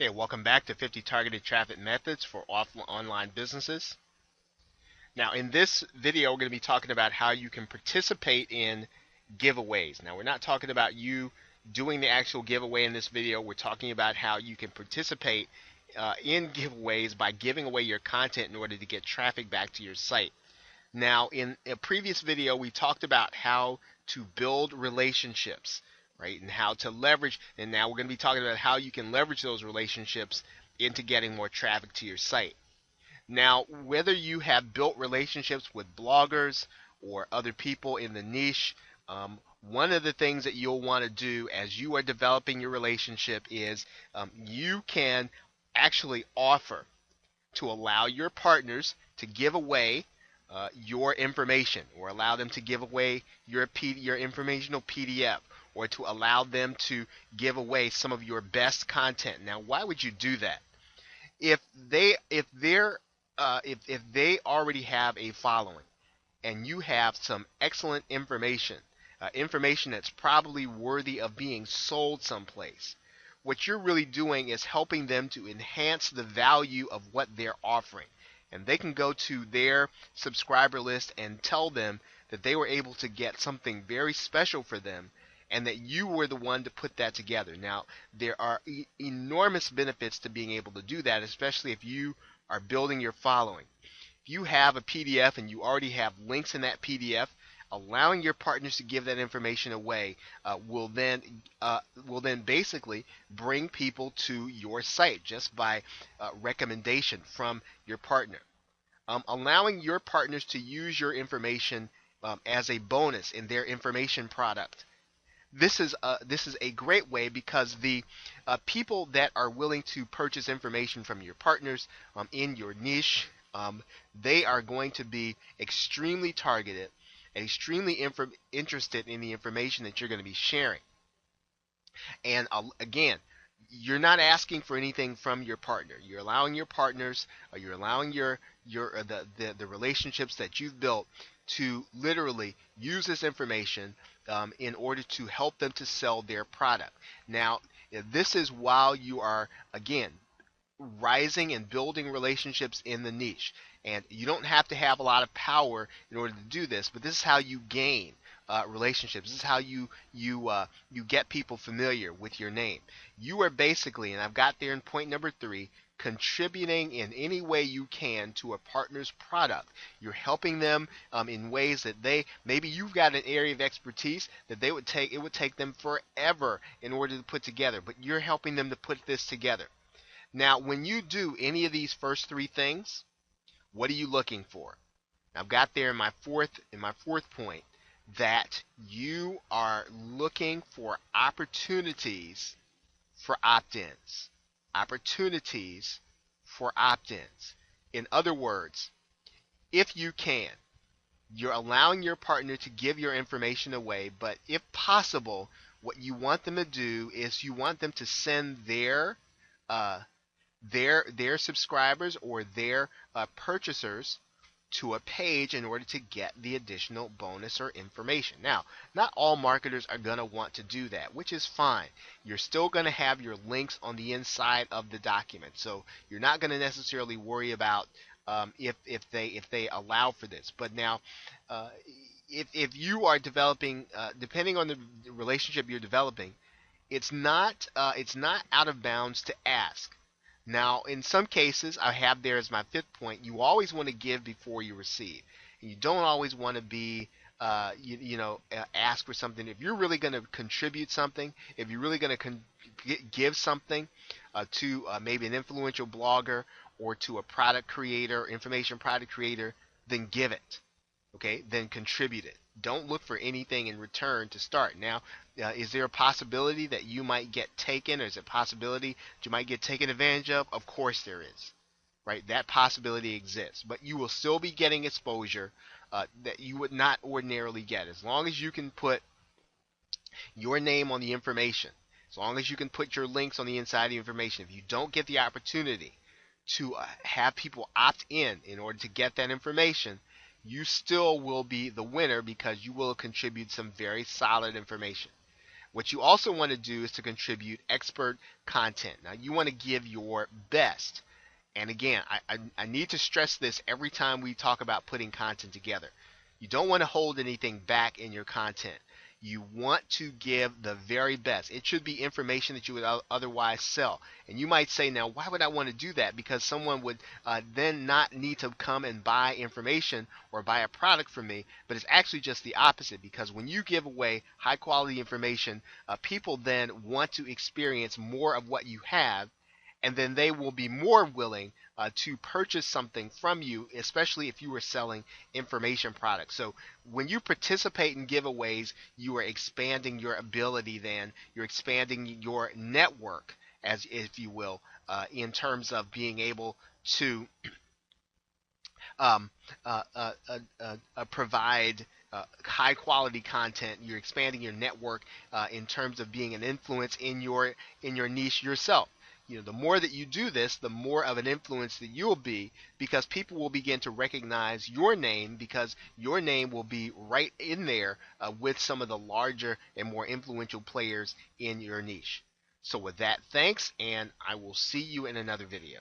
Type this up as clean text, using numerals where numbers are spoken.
Okay, welcome back to 50 Targeted Traffic Methods for Online Businesses. Now, in this video, we're going to be talking about how you can participate in giveaways. Now, we're not talking about you doing the actual giveaway in this video. We're talking about how you can participate in giveaways by giving away your content in order to get traffic back to your site. Now, in a previous video, we talked about how to build relationships, right, and how to leverage, and now we're going to be talking about how you can leverage those relationships into getting more traffic to your site. Now, whether you have built relationships with bloggers or other people in the niche, one of the things that you'll want to do as you are developing your relationship is you can actually offer to allow your partners to give away your information, or allow them to give away your informational PDF, or to allow them to give away some of your best content. Now, why would you do that? If they already have a following, and you have some excellent information, information that's probably worthy of being sold someplace, what you're really doing is helping them to enhance the value of what they're offering. And they can go to their subscriber list and tell them that they were able to get something very special for them, and that you were the one to put that together. Now, there are enormous benefits to being able to do that, especially if you are building your following. If you have a PDF and you already have links in that PDF, allowing your partners to give that information away will then basically bring people to your site just by recommendation from your partner. Allowing your partners to use your information as a bonus in their information product. This is a great way, because the people that are willing to purchase information from your partners in your niche, they are going to be extremely targeted, extremely interested in the information that you're going to be sharing. And again, you're not asking for anything from your partner. You're allowing your partners, or you're allowing the relationships that you've built to literally use this information in order to help them to sell their product. Now, this is while you are, again, rising and building relationships in the niche. And you don't have to have a lot of power in order to do this, but this is how you gain relationships. This is how you get people familiar with your name. You are basically, and I've got there in point number 3, contributing in any way you can to a partner's product. You're helping them in ways that maybe you've got an area of expertise that it would take them forever in order to put together, but you're helping them to put this together. Now, when you do any of these first 3 things, what are you looking for? I've got there in my fourth point that you are looking for opportunities for opt-ins. Opportunities for opt-ins. In other words, if you can, you're allowing your partner to give your information away, but if possible, what you want them to do is you want them to send their subscribers or their purchasers to a page in order to get the additional bonus or information. Now, not all marketers are going to want to do that, which is fine. You're still going to have your links on the inside of the document, so you're not going to necessarily worry about if they allow for this. But now, if you are developing, depending on the relationship you're developing, it's not out of bounds to ask. Now, in some cases, I have there as my 5th point, you always want to give before you receive. And you don't always want to be, ask for something. If you're really going to contribute something, if you're really going to give something to maybe an influential blogger or to a product creator, information product creator, then give it. Okay, then contribute it. Don't look for anything in return to start. Now, is there a possibility that you might get taken, or is it a possibility that you might get taken advantage of? Of course there is, right? That possibility exists, but you will still be getting exposure that you would not ordinarily get. As long as you can put your name on the information, as long as you can put your links on the inside of the information, if you don't get the opportunity to have people opt in order to get that information, you still will be the winner, because you will contribute some very solid information. What you also want to do is to contribute expert content. Now, you want to give your best. And again, I need to stress this every time we talk about putting content together. You don't want to hold anything back in your content. You want to give the very best. It should be information that you would otherwise sell. And you might say, now, why would I want to do that? Because someone would then not need to come and buy information or buy a product from me. But it's actually just the opposite, because when you give away high quality information, people then want to experience more of what you have, and then they will be more willing to purchase something from you, especially if you were selling information products. So when you participate in giveaways, you are expanding your ability, then you're expanding your network, as if you will, in terms of being able to um, provide high quality content. You're expanding your network in terms of being an influence in your niche yourself. The more that you do this, the more of an influence that you'll be, because people will begin to recognize your name, because your name will be right in there with some of the larger and more influential players in your niche. So with that, thanks, and I will see you in another video.